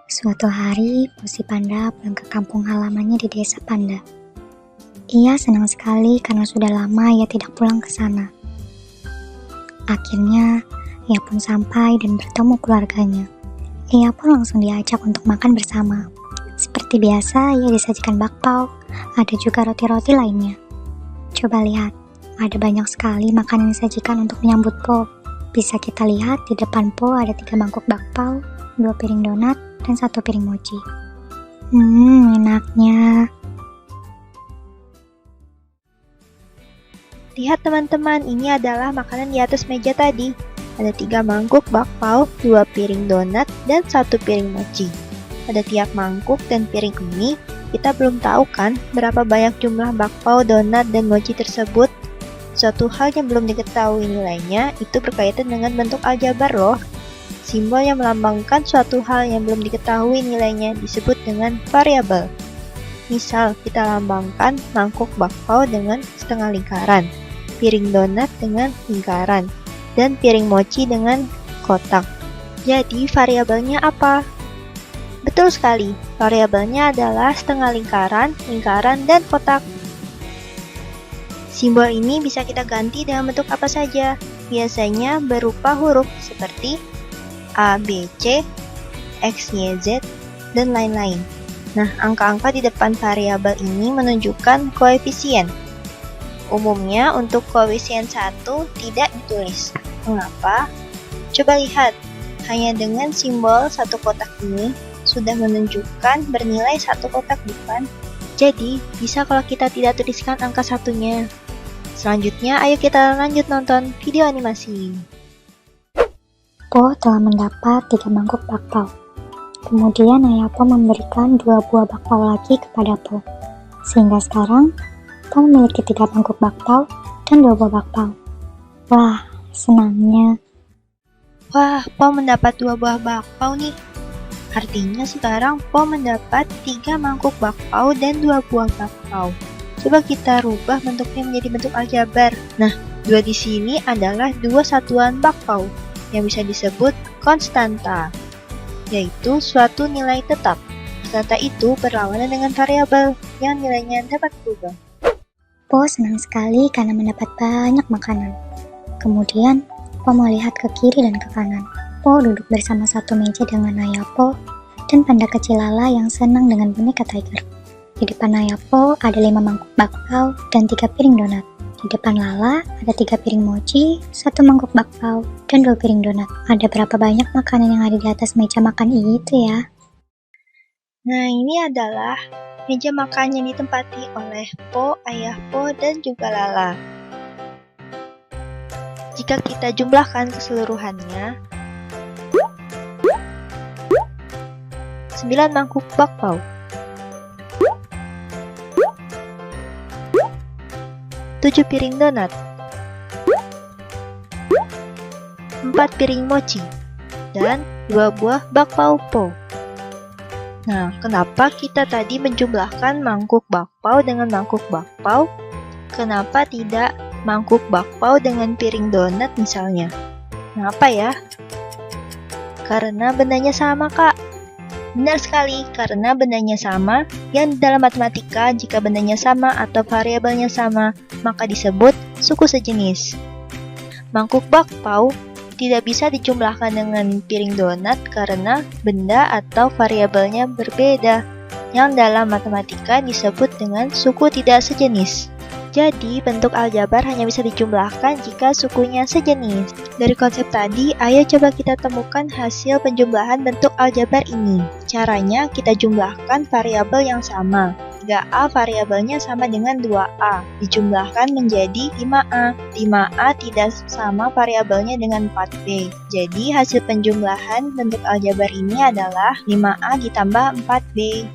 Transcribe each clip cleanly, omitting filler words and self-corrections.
Suatu hari, Si Panda pulang ke kampung halamannya di desa Panda. Ia senang sekali karena sudah lama ia tidak pulang ke sana. Akhirnya, ia pun sampai dan bertemu keluarganya. Ia pun langsung diajak untuk makan bersama. Seperti biasa, ia disajikan bakpao, ada juga roti-roti lainnya. Coba lihat, ada banyak sekali makanan disajikan untuk menyambut Po. Bisa kita lihat di depan Po ada 3 mangkuk bakpao, 2 piring donat, dan 1 piring mochi. Enaknya. Lihat teman-teman, ini adalah makanan di atas meja tadi. Ada 3 mangkuk bakpao, 2 piring donat, dan 1 piring mochi. Pada tiap mangkuk dan piring ini, kita belum tahu kan berapa banyak jumlah bakpao, donat, dan mochi tersebut. Suatu hal yang belum diketahui nilainya itu berkaitan dengan bentuk aljabar loh. Simbol yang melambangkan suatu hal yang belum diketahui nilainya disebut dengan variabel. Misal, kita lambangkan mangkuk bakpao dengan setengah lingkaran, piring donat dengan lingkaran, dan piring mochi dengan kotak. Jadi, variabelnya apa? Betul sekali, variabelnya adalah setengah lingkaran, lingkaran, dan kotak. Simbol ini bisa kita ganti dengan bentuk apa saja, biasanya berupa huruf seperti A, B, C, X, Y, Z, dan lain-lain. Nah, angka-angka di depan variabel ini menunjukkan koefisien. Umumnya untuk koefisien 1 tidak ditulis. Mengapa? Coba lihat, hanya dengan simbol satu kotak ini sudah menunjukkan bernilai satu kotak, bukan? Jadi, bisa kalau kita tidak tuliskan angka satunya. Selanjutnya, ayo kita lanjut nonton video animasi. Po telah mendapat 3 mangkuk bakpao. Kemudian ayah Po memberikan 2 buah bakpao lagi kepada Po. Sehingga sekarang, Po memiliki 3 mangkuk bakpao dan 2 buah bakpao. Wah, senangnya. Wah, Po mendapat 2 buah bakpao nih. Artinya sekarang Po mendapat 3 mangkuk bakpao dan 2 buah bakpao. Coba kita rubah bentuknya menjadi bentuk aljabar. Nah, 2 di sini adalah 2 satuan bakpao yang bisa disebut konstanta, yaitu suatu nilai tetap. Konstanta itu berlawanan dengan variabel yang nilainya dapat berubah. Po senang sekali karena mendapat banyak makanan. Kemudian, Po melihat ke kiri dan ke kanan. Po duduk bersama satu meja dengan ayah Po dan panda kecil Lala yang senang dengan boneka Tiger. Di depan ayah Po ada 5 mangkuk bakpao dan 3 piring donat. Di depan Lala ada 3 piring mochi, 1 mangkuk bakpao, dan 2 piring donat. Ada berapa banyak makanan yang ada di atas meja makan itu ya? Nah, ini adalah meja makan yang ditempati oleh Po, ayah Po, dan juga Lala. Jika kita jumlahkan keseluruhannya, 9 mangkuk bakpao, 7 piring donat, 4 piring mochi, dan 2 buah bakpao Po. Nah, kenapa kita tadi menjumlahkan mangkuk bakpao dengan mangkuk bakpao? Kenapa tidak mangkuk bakpao dengan piring donat misalnya? Kenapa ya? Karena bendanya sama, Kak. Benar sekali, karena bendanya sama, yang dalam matematika jika bendanya sama atau variabelnya sama, maka disebut suku sejenis. Mangkuk bakpao tidak bisa dijumlahkan dengan piring donat karena benda atau variabelnya berbeda, yang dalam matematika disebut dengan suku tidak sejenis. Jadi, bentuk aljabar hanya bisa dijumlahkan jika sukunya sejenis. Dari konsep tadi, ayo coba kita temukan hasil penjumlahan bentuk aljabar ini. Caranya, kita jumlahkan variabel yang sama. 3A variabelnya sama dengan 2A, dijumlahkan menjadi 5A. 5A tidak sama variabelnya dengan 4B. Jadi, hasil penjumlahan bentuk aljabar ini adalah 5A ditambah 4B.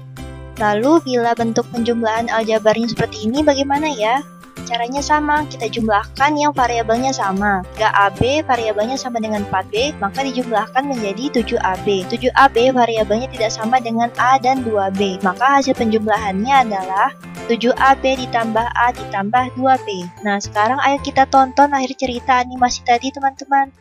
Lalu, bila bentuk penjumlahan aljabarnya seperti ini, bagaimana ya? Caranya sama, kita jumlahkan yang variabelnya sama. 3AB variabelnya sama dengan 4B, maka dijumlahkan menjadi 7AB. 7AB variabelnya tidak sama dengan A dan 2B, maka hasil penjumlahannya adalah 7AB ditambah A ditambah 2B. Nah, sekarang ayo kita tonton akhir cerita animasi tadi, teman-teman.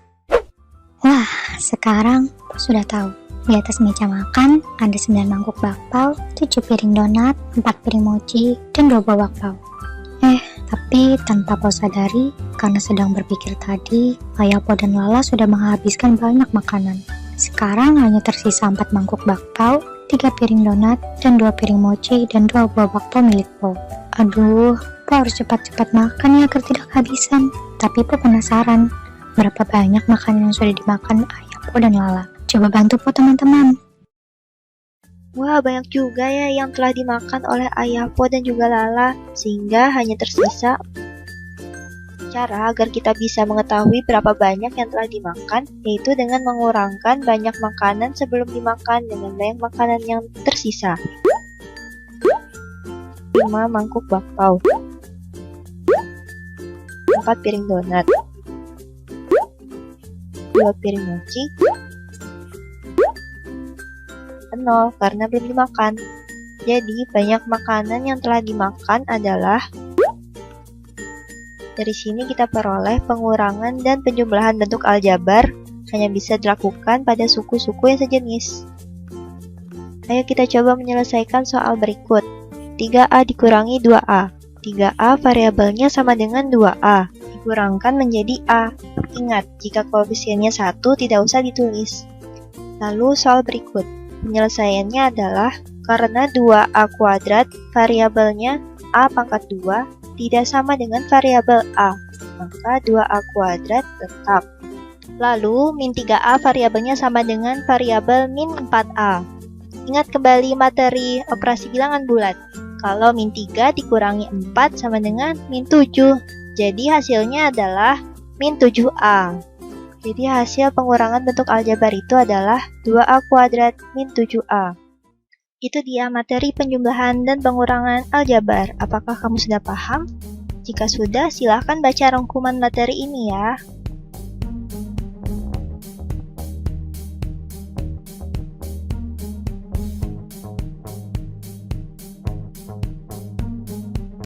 Wah, sekarang sudah tahu Di atas meja makan ada 9 mangkuk bakpao, 7 piring donat, 4 piring mochi, dan 2 buah bakpao. Tapi tanpa Po sadari, karena sedang berpikir tadi, Ayah Po dan Lala sudah menghabiskan banyak makanan. Sekarang hanya tersisa 4 mangkuk bakpao, 3 piring donat, dan 2 piring mochi, dan 2 buah bakpao milik Po. Aduh, Po harus cepat-cepat makan ya agar tidak kehabisan. Tapi Po penasaran, berapa banyak makanan yang sudah dimakan Ayah Po dan Lala. Coba bantu Po teman-teman. Wah, banyak juga ya yang telah dimakan oleh Ayah Po dan juga Lala, sehingga hanya tersisa. Cara agar kita bisa mengetahui berapa banyak yang telah dimakan, yaitu dengan mengurangkan banyak makanan sebelum dimakan dengan banyak makanan yang tersisa. 5 mangkuk bakpao, 4 piring donat, 2 piring mochi, 0 karena belum dimakan. Jadi banyak makanan yang telah dimakan adalah, dari sini kita peroleh pengurangan dan penjumlahan bentuk aljabar hanya bisa dilakukan pada suku-suku yang sejenis. Ayo kita coba menyelesaikan soal berikut. 3A dikurangi 2A. 3A variabelnya sama dengan 2A, dikurangkan menjadi A. Ingat, jika koefisiennya 1 tidak usah ditulis. Lalu soal berikut. Penyelesaiannya adalah karena 2A kuadrat variabelnya A pangkat 2 tidak sama dengan variabel A, maka 2A kuadrat tetap. Lalu min 3A variabelnya sama dengan variabel min 4A. Ingat kembali materi operasi bilangan bulat. Kalau min 3 dikurangi 4 sama dengan min 7. Jadi hasilnya adalah min 7A. Jadi hasil pengurangan bentuk aljabar itu adalah 2A kuadrat min 7A. Itu dia materi penjumlahan dan pengurangan aljabar. Apakah kamu sudah paham? Jika sudah, silahkan baca rangkuman materi ini ya.